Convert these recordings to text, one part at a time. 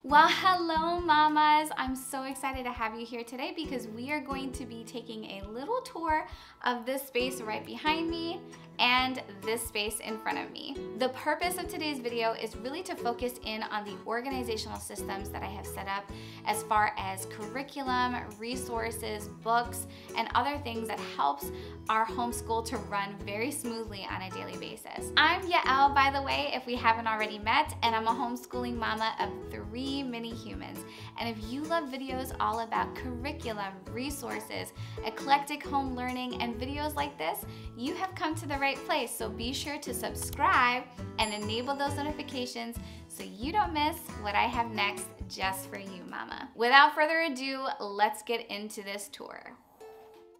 Well, hello mamas. I'm so excited to have you here today because we are going to be taking a little tour of this space right behind me and this space in front of me. The purpose of today's video is really to focus in on the organizational systems that I have set up as far as curriculum, resources, books, and other things that helps our homeschool to run very smoothly on a daily basis. I'm Yael, by the way, if we haven't already met, and I'm a homeschooling mama of 3 mini humans. And if you love videos all about curriculum, resources, eclectic home learning, and videos like this, you have come to the right place. So be sure to subscribe and enable those notifications so you don't miss what I have next just for you, mama. Without further ado, let's get into this tour.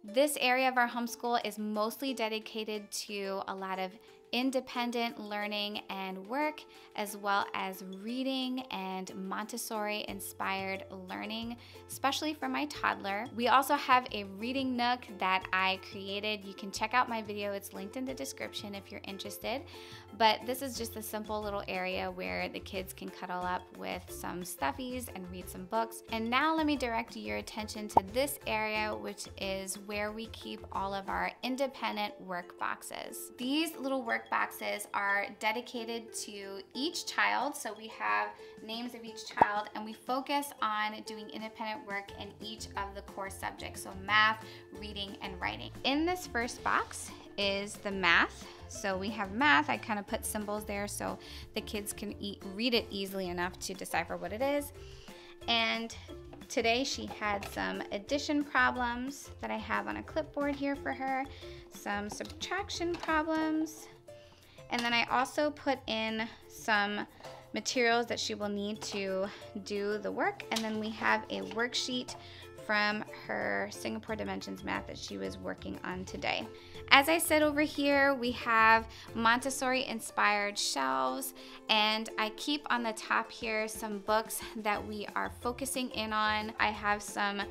This area of our homeschool is mostly dedicated to a lot of independent learning and work, as well as reading and Montessori-inspired learning, especially for my toddler. We also have a reading nook that I created. You can check out my video. It's linked in the description if you're interested. But this is just a simple little area where the kids can cuddle up with some stuffies and read some books. And now let me direct your attention to this area, which is where we keep all of our independent work boxes. These little work boxes are dedicated to each child. So we have names of each child and we focus on doing independent work in each of the core subjects. So math, reading, and writing. In this first box is the math. So we have math. I kind of put symbols there so the kids can read it easily enough to decipher what it is. And today she had some addition problems that I have on a clipboard here for her, some subtraction problems, and then I also put in some materials that she will need to do the work. And then we have a worksheet from her Singapore Dimensions math that she was working on today. As I said, over here we have Montessori inspired shelves, and I keep on the top here some books that we are focusing in on. I have some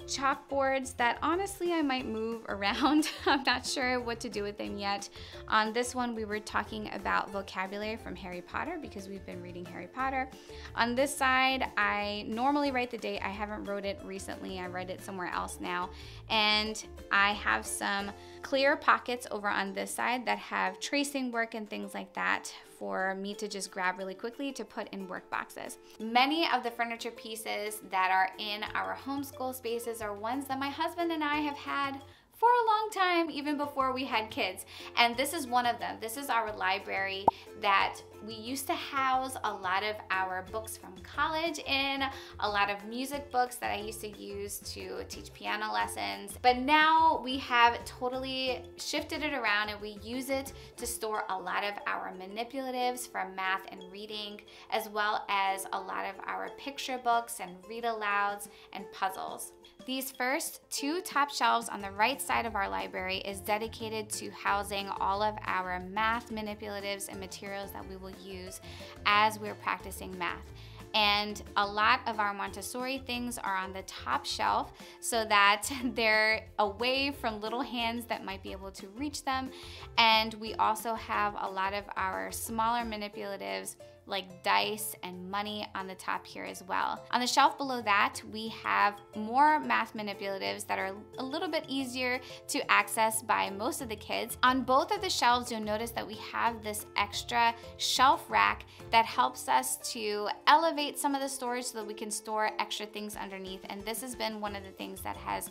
chalkboards that honestly I might move around. I'm not sure what to do with them yet. On this one we were talking about vocabulary from Harry Potter because we've been reading Harry Potter. On this side I normally write the date. I haven't wrote it recently. I write it somewhere else now. And I have some clear pockets over on this side that have tracing work and things like that for me to just grab really quickly to put in work boxes. Many of the furniture pieces that are in our homeschool spaces are ones that my husband and I have had for a long time, even before we had kids. And this is one of them. This is our library that we used to house a lot of our books from college in, a lot of music books that I used to use to teach piano lessons. But now we have totally shifted it around and we use it to store a lot of our manipulatives from math and reading, as well as a lot of our picture books and read alouds and puzzles. These first 2 top shelves on the right side of our library is dedicated to housing all of our math manipulatives and materials that we will use as we're practicing math. And a lot of our Montessori things are on the top shelf so that they're away from little hands that might be able to reach them. And we also have a lot of our smaller manipulatives like dice and money on the top here as well. On the shelf below that, we have more math manipulatives that are a little bit easier to access by most of the kids. On both of the shelves, you'll notice that we have this extra shelf rack that helps us to elevate some of the storage so that we can store extra things underneath. And this has been one of the things that has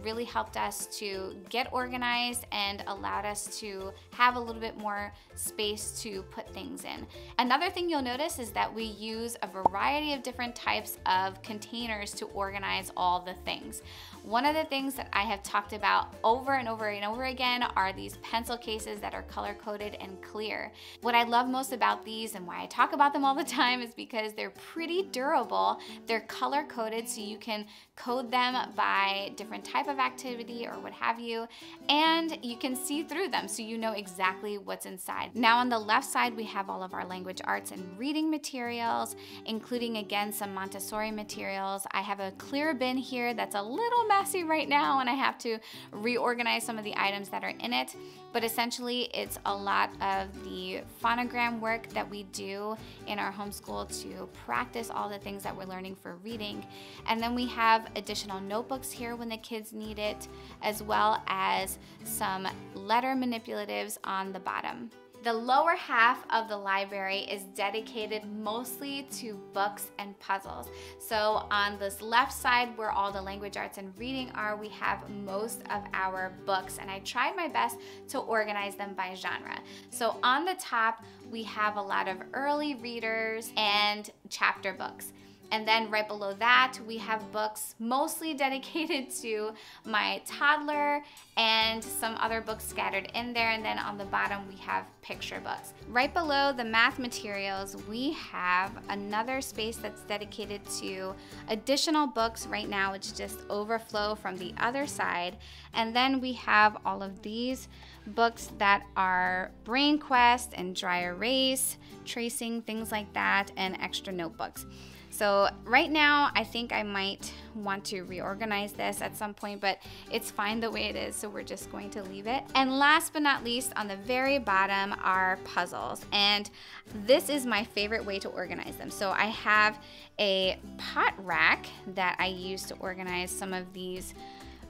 really helped us to get organized and allowed us to have a little bit more space to put things in. Another thing you'll notice is that we use a variety of different types of containers to organize all the things. One of the things that I have talked about over and over and over again are these pencil cases that are color-coded and clear. What I love most about these and why I talk about them all the time is because they're pretty durable. They're color-coded so you can code them by different type of activity or what have you, and you can see through them so you know exactly what's inside. Now on the left side we have all of our language arts and reading materials, including again some Montessori materials. I have a clear bin here that's a little messy messy right now and I have to reorganize some of the items that are in it. But essentially, it's a lot of the phonogram work that we do in our homeschool to practice all the things that we're learning for reading. And then we have additional notebooks here when the kids need it, as well as some letter manipulatives on the bottom. The lower half of the library is dedicated mostly to books and puzzles. So on this left side where all the language arts and reading are, we have most of our books, and I tried my best to organize them by genre. So on the top, we have a lot of early readers and chapter books. And then right below that, we have books mostly dedicated to my toddler and some other books scattered in there. And then on the bottom, we have picture books. Right below the math materials, we have another space that's dedicated to additional books right now, which just overflow from the other side. And then we have all of these books that are Brain Quest and dry erase, tracing, things like that, and extra notebooks. So right now, I think I might want to reorganize this at some point, but it's fine the way it is, so we're just going to leave it. And last but not least, on the very bottom are puzzles. And this is my favorite way to organize them. So I have a pot rack that I use to organize some of these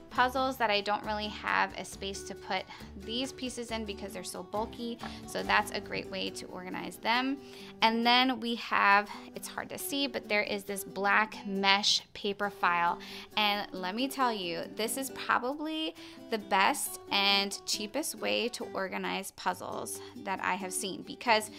puzzles that I don't really have a space to put these pieces in because they're so bulky. So that's a great way to organize them. And then we have, it's hard to see, but there is this black mesh paper file. And let me tell you, this is probably the best and cheapest way to organize puzzles that I have seen, because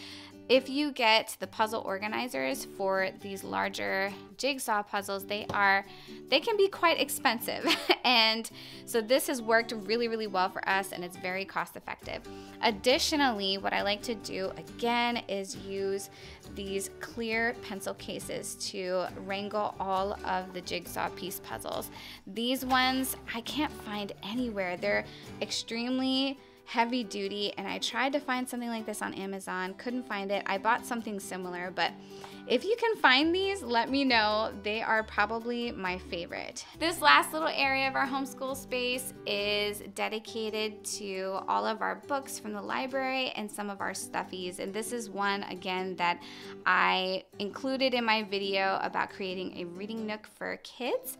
if you get the puzzle organizers for these larger jigsaw puzzles, they can be quite expensive. And so this has worked really, really well for us, and it's very cost effective. Additionally, what I like to do again is use these clear pencil cases to wrangle all of the jigsaw piece puzzles. These ones I can't find anywhere. They're extremely heavy duty, and I tried to find something like this on Amazon, couldn't find it. I bought something similar, but if you can find these, let me know. They are probably my favorite. This last little area of our homeschool space is dedicated to all of our books from the library and some of our stuffies. And this is one, again, that I included in my video about creating a reading nook for kids.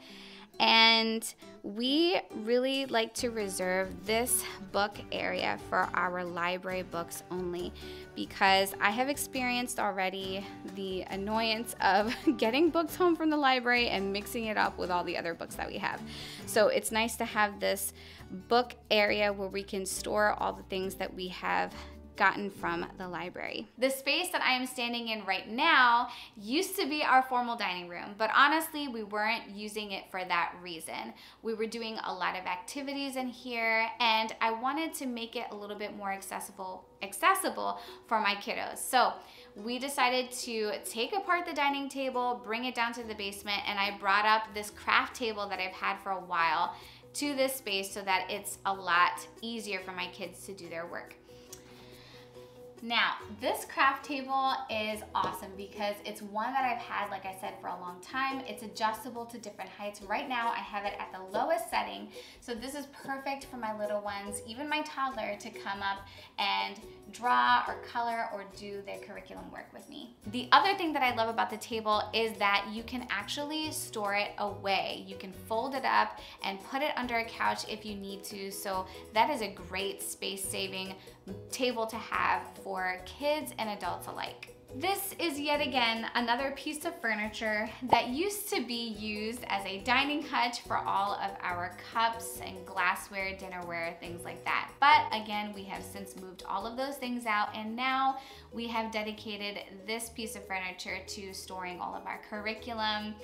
And we really like to reserve this book area for our library books only, because I have experienced already the annoyance of getting books home from the library and mixing it up with all the other books that we have. So it's nice to have this book area where we can store all the things that we have gotten from the library. The space that I am standing in right now used to be our formal dining room, but honestly, we weren't using it for that reason. We were doing a lot of activities in here, and I wanted to make it a little bit more accessible for my kiddos. So we decided to take apart the dining table, bring it down to the basement, and I brought up this craft table that I've had for a while to this space so that it's a lot easier for my kids to do their work. Now, this craft table is awesome because it's one that I've had, like I said, for a long time. It's adjustable to different heights. Right now, I have it at the lowest setting, so this is perfect for my little ones, even my toddler, to come up and draw or color or do their curriculum work with me. The other thing that I love about the table is that you can actually store it away. You can fold it up and put it under a couch if you need to, so that is a great space-saving table to have for kids and adults alike. This is yet again another piece of furniture that used to be used as a dining hutch for all of our cups and glassware, dinnerware, things like that. But again, we have since moved all of those things out, and now we have dedicated this piece of furniture to storing all of our curriculum,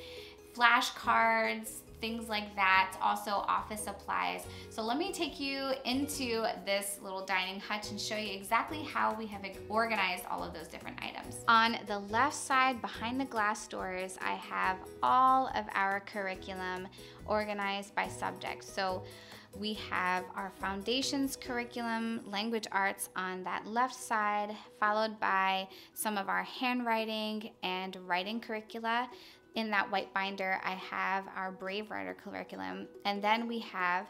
flashcards, things like that, also office supplies. So let me take you into this little dining hutch and show you exactly how we have organized all of those different items. On the left side, behind the glass doors, I have all of our curriculum organized by subject. So we have our foundations curriculum, language arts on that left side, followed by some of our handwriting and writing curricula. In that white binder, I have our Brave Writer curriculum, and then we have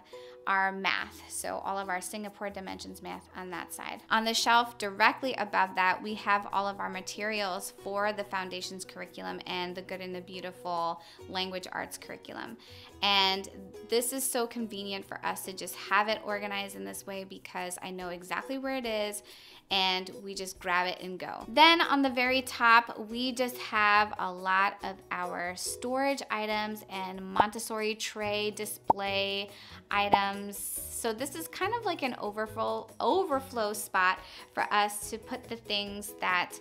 our math, so all of our Singapore Dimensions math on that side. On the shelf directly above that, we have all of our materials for the Foundations curriculum and the Good and the Beautiful language arts curriculum. And this is so convenient for us to just have it organized in this way because I know exactly where it is and we just grab it and go. Then on the very top, we just have a lot of our storage items and Montessori tray display items. So this is kind of like an overflow spot for us to put the things that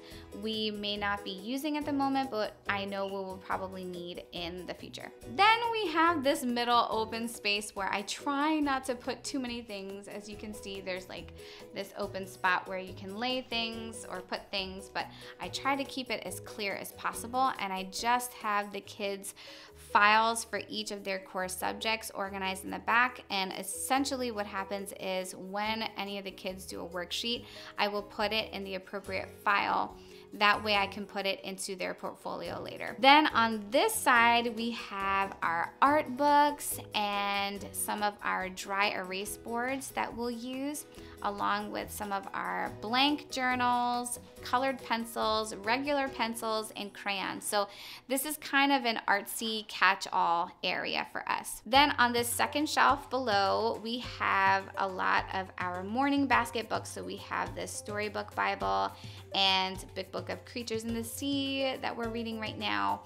we may not be using at the moment, but I know we will probably need in the future. Then we have this middle open space where I try not to put too many things. As you can see, there's like this open spot where you can lay things or put things, but I try to keep it as clear as possible, and I just have the kids' files for each of their core subjects organized in the back. And essentially what happens is when any of the kids do a worksheet, I will put it in the appropriate file. That way I can put it into their portfolio later. Then on this side, we have our art books and some of our dry erase boards that we'll use, along with some of our blank journals, colored pencils, regular pencils, and crayons. So this is kind of an artsy catch-all area for us. Then on this second shelf below, we have a lot of our morning basket books. So we have this storybook Bible and Big Book of Creatures in the Sea that we're reading right now,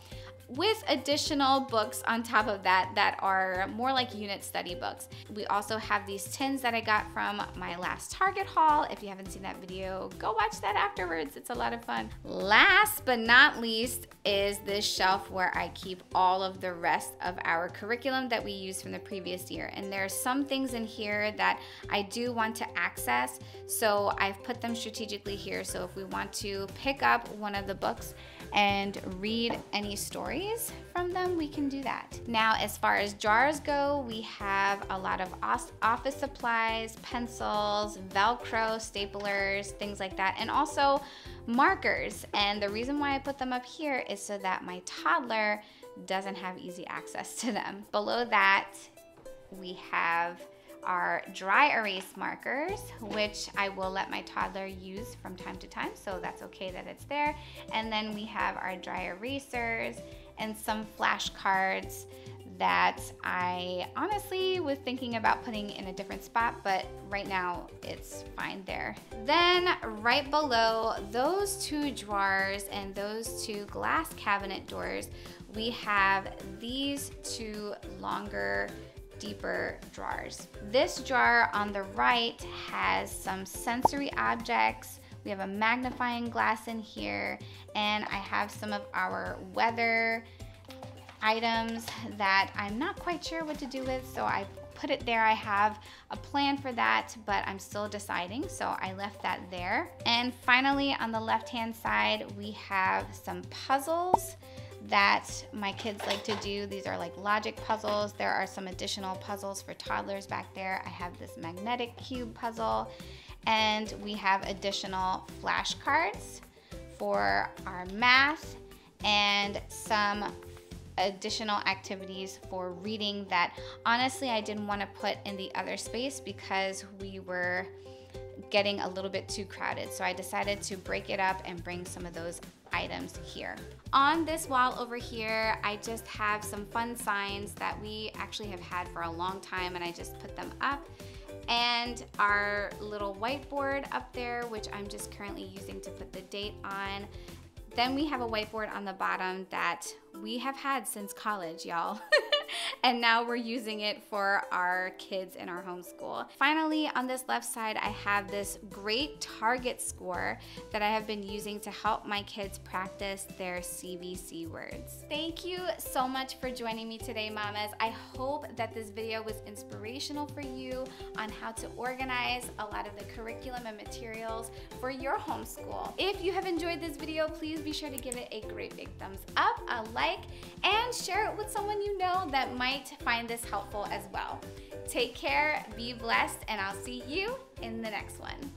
with additional books on top of that that are more like unit study books. We also have these tins that I got from my last Target haul. If you haven't seen that video, go watch that afterwards. It's a lot of fun. Last but not least is this shelf where I keep all of the rest of our curriculum that we used from the previous year. And there are some things in here that I do want to access, so I've put them strategically here. So if we want to pick up one of the books and read any stories from them, we can do that. Now, as far as jars go, we have a lot of office supplies, pencils, Velcro, staplers, things like that, and also markers. And the reason why I put them up here is so that my toddler doesn't have easy access to them. Below that, we have our dry erase markers, which I will let my toddler use from time to time, so that's okay that it's there. And then we have our dry erasers and some flashcards that I honestly was thinking about putting in a different spot, but right now it's fine there. Then right below those two drawers and those two glass cabinet doors, we have these two longer, deeper drawers. This drawer on the right has some sensory objects. We have a magnifying glass in here, and I have some of our weather items that I'm not quite sure what to do with, so I put it there. I have a plan for that, but I'm still deciding, so I left that there. And finally, on the left-hand side, we have some puzzles that my kids like to do. These are like logic puzzles. There are some additional puzzles for toddlers back there. I have this magnetic cube puzzle, and we have additional flashcards for our math and some additional activities for reading that honestly I didn't want to put in the other space because we were getting a little bit too crowded. So I decided to break it up and bring some of those items here. On this wall over here, I just have some fun signs that we actually have had for a long time, and I just put them up. And our little whiteboard up there, which I'm just currently using to put the date on. Then we have a whiteboard on the bottom that we have had since college, y'all. And now we're using it for our kids in our homeschool. Finally, on this left side, I have this great target score that I have been using to help my kids practice their CVC words. Thank you so much for joining me today, mamas. I hope that this video was inspirational for you on how to organize a lot of the curriculum and materials for your homeschool. If you have enjoyed this video, please be sure to give it a great big thumbs up, a like, and share it with someone you know that might find this helpful as well. Take care, be blessed, and I'll see you in the next one.